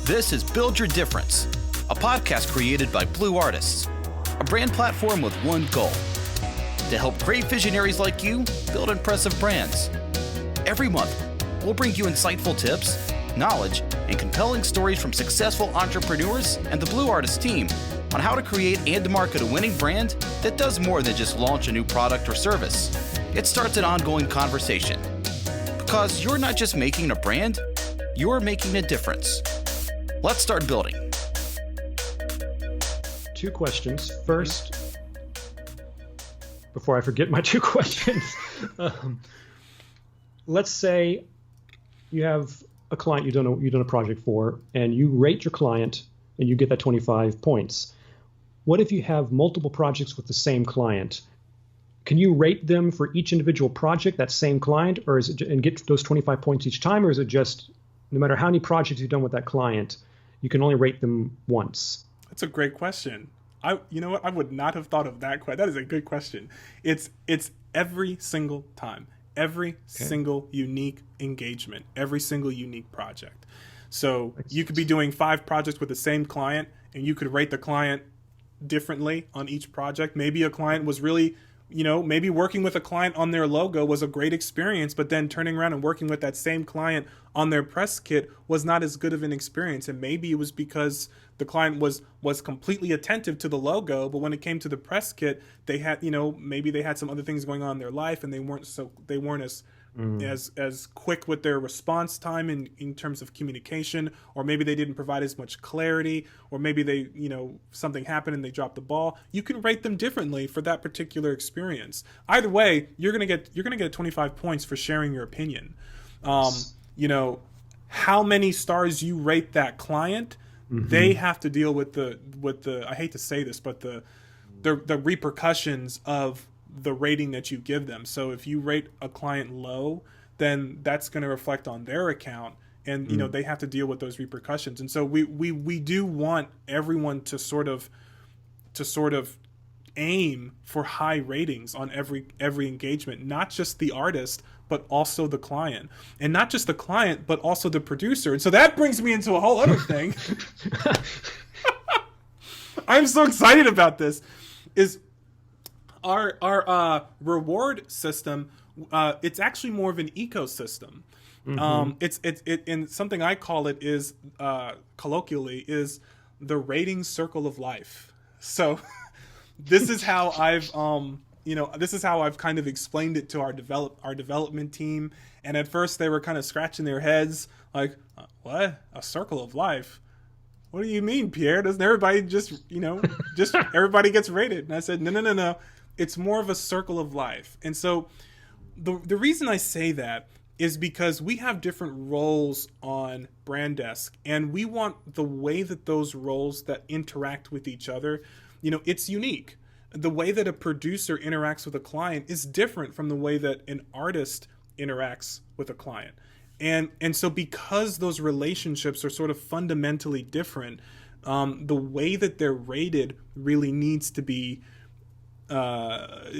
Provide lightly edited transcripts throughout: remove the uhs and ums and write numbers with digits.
This is Build Your Difference, a podcast created by Blue Artists, a brand platform with one goal: to help great visionaries like you build impressive brands. Every month, we'll bring you insightful tips, knowledge, and compelling stories from successful entrepreneurs and the Blue Artists team on how to create and market a winning brand that does more than just launch a new product or service. It starts an ongoing conversation. Because you're not just making a brand, you're making a difference. Let's start building. Two questions. First, before I forget my two questions, let's say you have a client you've done a project for, and you rate your client, and you get that 25 points. What if you have multiple projects with the same client? Can you rate them for each individual project, that same client, or is it and get those 25 points each time, or is it just no matter how many projects you've done with that client, you can only rate them once? That's a great question. You know what? I would not have thought of that question. That is a good question. It's every single time, every single unique engagement, every single unique project. So you could be doing 5 projects with the same client, and you could rate the client differently on each project. Maybe a client was really, maybe working with a client on their logo was a great experience, but then turning around and working with that same client on their press kit was not as good of an experience. And maybe it was because the client was completely attentive to the logo, but when it came to the press kit, they had, maybe they had some other things going on in their life, and they weren't as quick with their response time in terms of communication, or maybe they didn't provide as much clarity, or maybe they, something happened and they dropped the ball. You can rate them differently for that particular experience. Either way, you're gonna get 25 points for sharing your opinion. How many stars you rate that client, they have to deal with the I hate to say this, but the repercussions of the rating that you give them. So if you rate a client low, then that's going to reflect on their account, and they have to deal with those repercussions. And so we do want everyone to sort of aim for high ratings on every engagement, not just the artist, but also the client, and not just the client, but also the producer. And so that brings me into a whole other thing. I'm so excited about this. Is our reward system? It's actually more of an ecosystem. It's and something I call it is colloquially is the rating circle of life. So this is how I've kind of explained it to our development team. And at first they were kind of scratching their heads like, what? A circle of life? What do you mean, Pierre? Doesn't everybody just everybody gets rated? And I said, no. It's more of a circle of life. And so the reason I say that is because we have different roles on Branddesk, and we want the way that those roles that interact with each other, it's unique. The way that a producer interacts with a client is different from the way that an artist interacts with a client. And so because those relationships are sort of fundamentally different, the way that they're rated really needs to be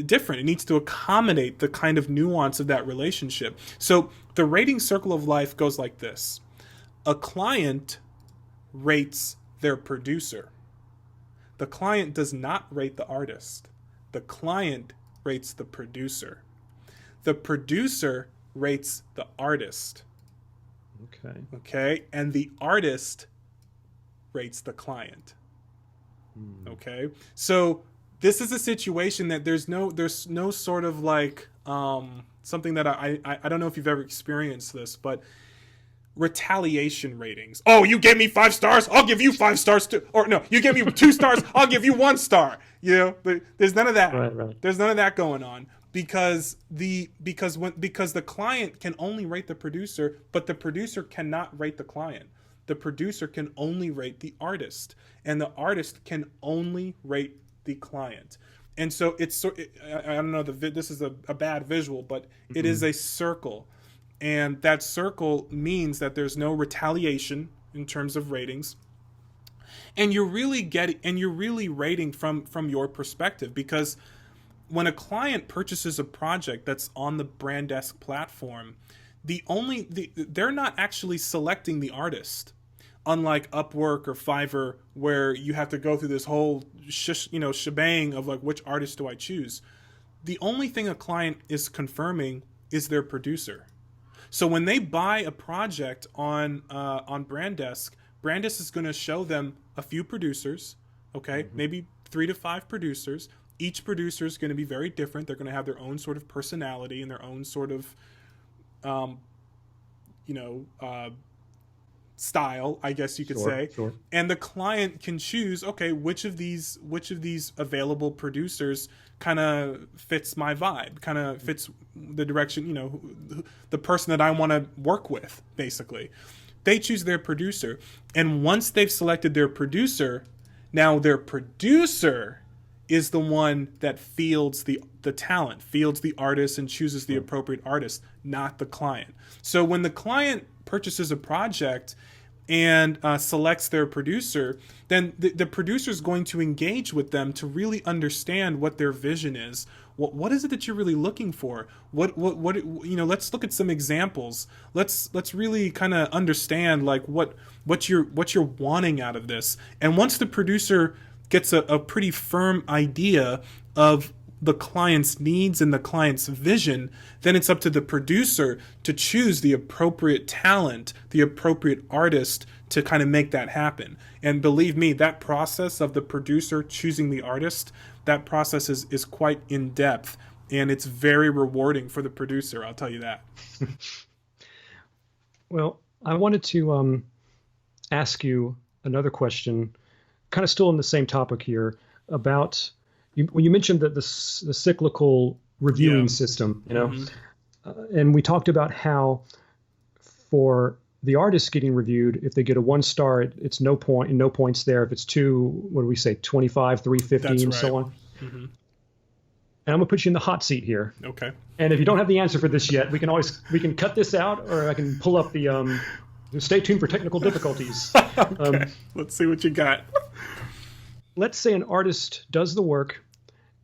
different. It needs to accommodate the kind of nuance of that relationship. So the rating circle of life goes like this. A client rates their producer. The client does not rate the artist. The client rates the producer. The producer rates the artist. Okay. And the artist rates the client. Okay. So this is a situation that there's no sort of like something that I don't know if you've ever experienced this, but retaliation ratings. Oh, you gave me 5 stars, I'll give you 5 stars too. Or no, you gave me 2 stars, I'll give you 1 star. There's none of that. Right. There's none of that going on because the client can only rate the producer, but the producer cannot rate the client. The producer can only rate the artist, and the artist can only rate the client. And so I don't know, this is a bad visual, but it is a circle. And that circle means that there's no retaliation in terms of ratings. And you're really rating from your perspective, because when a client purchases a project that's on the Branddesk platform, they're not actually selecting the artist. unlike Upwork or Fiverr, where you have to go through this whole shebang of like, which artist do I choose? The only thing a client is confirming is their producer. So when they buy a project on Branddesk, Branddesk is going to show them a few producers, okay, maybe 3 to 5 producers. Each producer is going to be very different. They're going to have their own sort of personality and their own sort of, style, I guess you could say. Sure. And the client can choose, okay, which of these available producers kind of fits my vibe, kind of fits the direction, the person that I want to work with, basically. They choose their producer. And once they've selected their producer, now their producer is the one that fields the talent, fields the artist, and chooses the appropriate artist, not the client. So when the client purchases a project and selects their producer, then the producer is going to engage with them to really understand what their vision is. What is it that you're really looking for? What let's look at some examples. Let's really kind of understand like what you're wanting out of this. And once the producer gets a pretty firm idea of the client's needs and the client's vision, then it's up to the producer to choose the appropriate talent, the appropriate artist to kind of make that happen. And believe me, that process of the producer choosing the artist, that process is quite in depth, and it's very rewarding for the producer, I'll tell you that. Well, I wanted to ask you another question, kind of still on the same topic here, about when you mentioned that the cyclical reviewing system, and we talked about how for the artist getting reviewed, if they get a 1 star, it's no points there. If it's 2, what do we say, 25, 350, and so on. Mm-hmm. And I'm gonna put you in the hot seat here. Okay. And if you don't have the answer for this yet, we can cut this out, or I can pull up the. Stay tuned for technical difficulties. Okay. Let's see what you got. Let's say an artist does the work,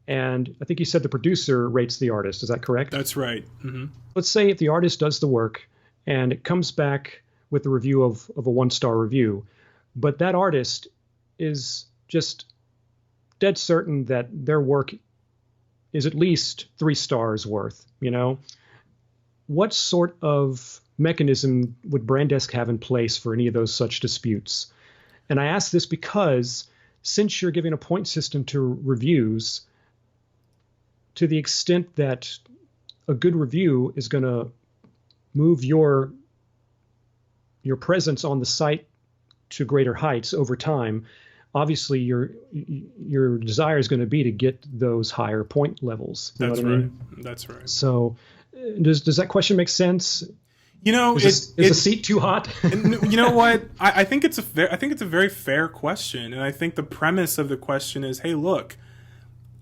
and I think you said the producer rates the artist. Is that correct? That's right. Mm-hmm. Let's say if the artist does the work and it comes back with a review of a 1-star review, but that artist is just dead certain that their work is at least 3 stars worth, what sort of mechanism would Branddesk have in place for any of those such disputes? And I ask this because since you're giving a point system to reviews, to the extent that a good review is going to move your presence on the site to greater heights over time, obviously your desire is going to be to get those higher point levels. That's right. I mean? That's right. So does that question make sense? Is the seat too hot? You know what? I think it's a very fair question, and I think the premise of the question is, hey, look,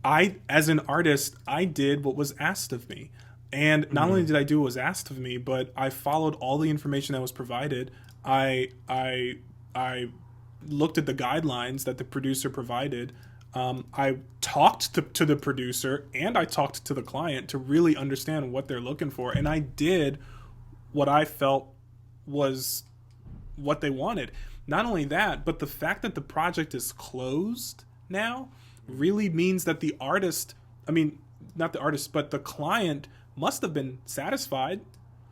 as an artist, I did what was asked of me, and not only did I do what was asked of me, but I followed all the information that was provided. I looked at the guidelines that the producer provided. I talked to the producer and I talked to the client to really understand what they're looking for, and I did what I felt was what they wanted. Not only that, but the fact that the project is closed now really means that the artist, not the artist, but the client must have been satisfied.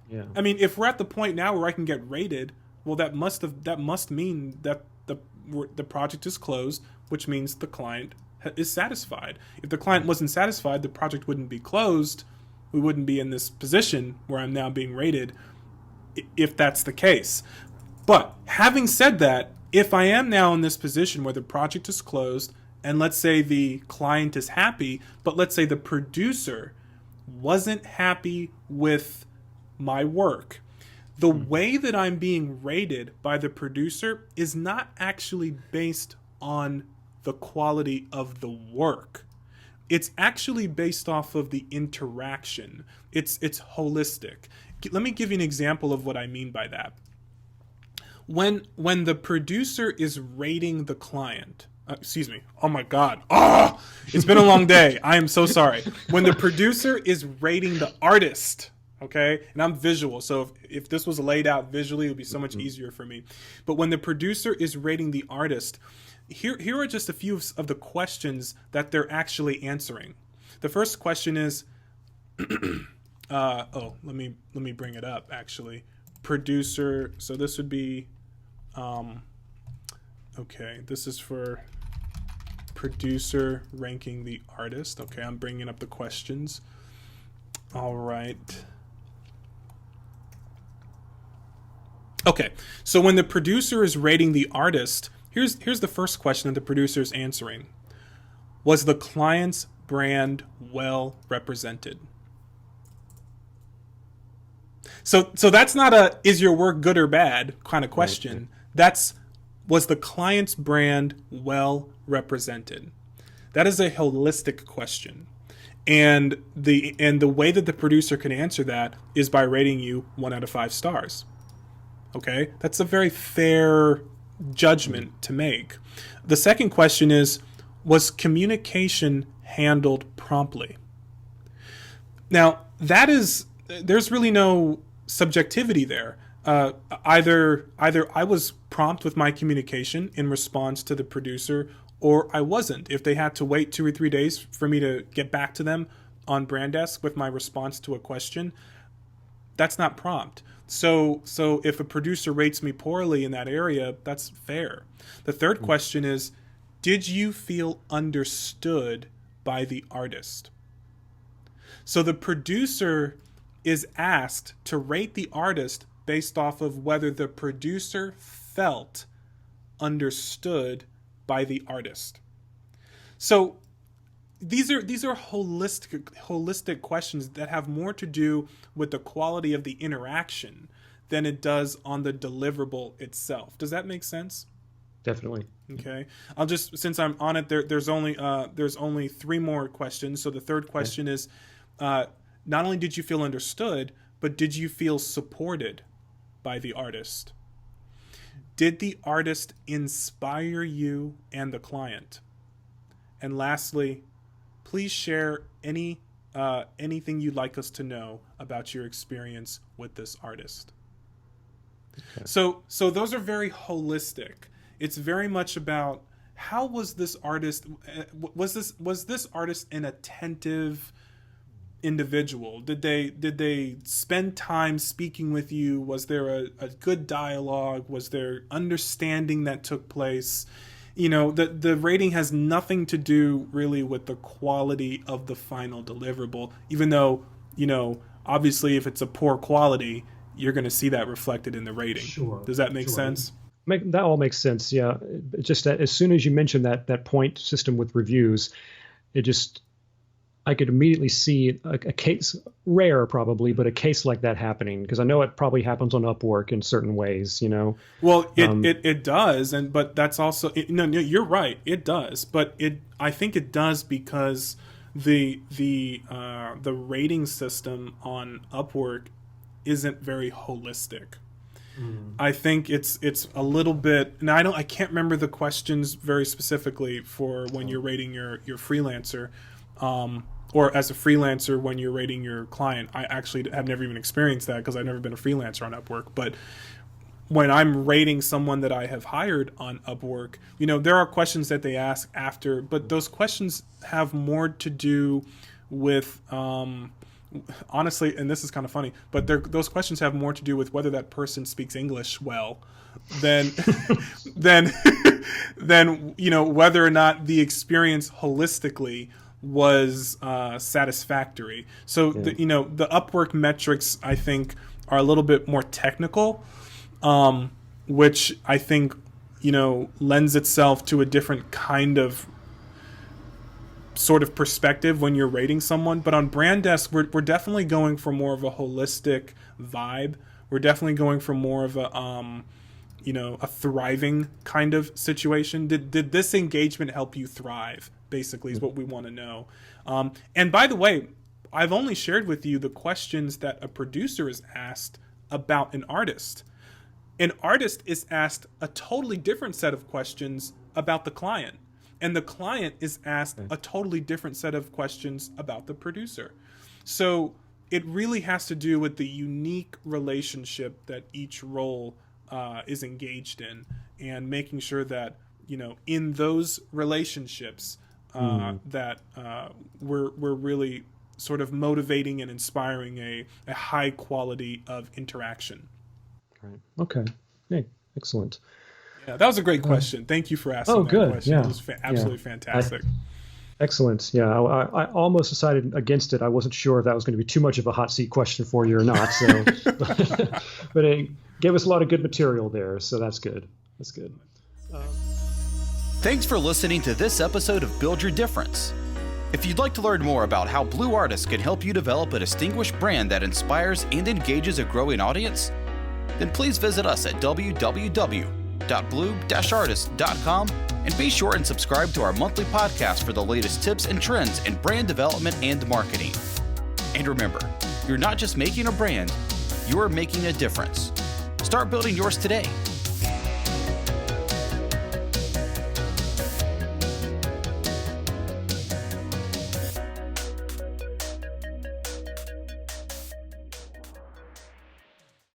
Yeah. If we're at the point now where I can get rated, well, that must mean that the project is closed, which means the client is satisfied. If the client wasn't satisfied, the project wouldn't be closed. We wouldn't be in this position where I'm now being rated, if that's the case. But having said that, if I am now in this position where the project is closed, and let's say the client is happy, but let's say the producer wasn't happy with my work, the way that I'm being rated by the producer is not actually based on the quality of the work. It's actually based off of the interaction. It's holistic. Let me give you an example of what I mean by that. When the producer is rating the client, oh my God, it's been a long day. I am so sorry. When the producer is rating the artist, Okay. And I'm visual. So if this was laid out visually, it would be so much easier for me. But when the producer is rating the artist, here are just a few of the questions that they're actually answering. The first question is, let me bring it up actually. Producer. So this would be, okay, this is for producer ranking the artist. Okay, I'm bringing up the questions. All right. Okay, so when the producer is rating the artist, here's the first question that the producer is answering. Was the client's brand well represented? So that's not a is your work good or bad kind of question. Right. That's was the client's brand well represented? That is a holistic question. And the way that the producer can answer that is by rating you 1 out of 5 stars. Okay? That's a very fair judgment to make. The second question is, was communication handled promptly? Now, there's really no subjectivity there. Either I was prompt with my communication in response to the producer, or I wasn't. If they had to wait 2 or 3 days for me to get back to them on Branddesk with my response to a question, that's not prompt. So if a producer rates me poorly in that area, that's fair. The third question is, did you feel understood by the artist? So the producer is asked to rate the artist based off of whether the producer felt understood by the artist. So these are holistic questions that have more to do with the quality of the interaction than it does on the deliverable itself. Does that make sense? Definitely. Okay. I'll just, since I'm on it, there's only 3 more questions. So the third question is, not only did you feel understood, but did you feel supported by the artist? Did the artist inspire you and the client? And lastly, please share anything you'd like us to know about your experience with this artist. Okay. So those are very holistic. It's very much about how was this artist, was this artist an attentive individual? Did they spend time speaking with you? Was there a good dialogue? Was there understanding that took place? You know, the rating has nothing to do really with the quality of the final deliverable, even though, you know, obviously if it's a poor quality, you're going to see that reflected in the rating. Sure. Does that make sense? That all makes sense. Yeah. Just that as soon as you mentioned that point system with reviews, I could immediately see a case, rare probably, but a case like that happening, because I know it probably happens on Upwork in certain ways, you know. Well, it does, but that's also no, you're right, it does, but I think it does because the rating system on Upwork isn't very holistic. I think it's a little bit, and I can't remember the questions very specifically for when you're rating your freelancer. Or as a freelancer when you're rating your client. I actually have never even experienced that because I've never been a freelancer on Upwork. But when I'm rating someone that I have hired on Upwork, you know, there are questions that they ask after, but those questions have more to do with, honestly, and this is kind of funny, but those questions have more to do with whether that person speaks English well than, than you know, whether or not the experience holistically was satisfactory. So the Upwork metrics, I think, are a little bit more technical, which I think, you know, lends itself to a different kind of sort of perspective when you're rating someone. But on Branddesk, we're definitely going for more of a holistic vibe. We're definitely going for more of a a thriving kind of situation. Did this engagement help you thrive? Basically, is what we want to know. And by the way, I've only shared with you the questions that a producer is asked about an artist. An artist is asked a totally different set of questions about the client. And the client is asked a totally different set of questions about the producer. So it really has to do with the unique relationship that each role is engaged in, and making sure that, in those relationships that we're really sort of motivating and inspiring a high quality of interaction. Right. Okay. Hey, excellent. Yeah, that was a great question. Thank you for asking that question. Yeah. It was absolutely fantastic. Excellent. Yeah, I almost decided against it. I wasn't sure if that was going to be too much of a hot seat question for you or not. So, but it gave us a lot of good material there. So that's good. That's good. Thanks for listening to this episode of Build Your Difference. If you'd like to learn more about how Blue Artists can help you develop a distinguished brand that inspires and engages a growing audience, then please visit us at www.blue-artist.com and be sure and subscribe to our monthly podcast for the latest tips and trends in brand development and marketing. And remember, you're not just making a brand, you're making a difference. Start building yours today.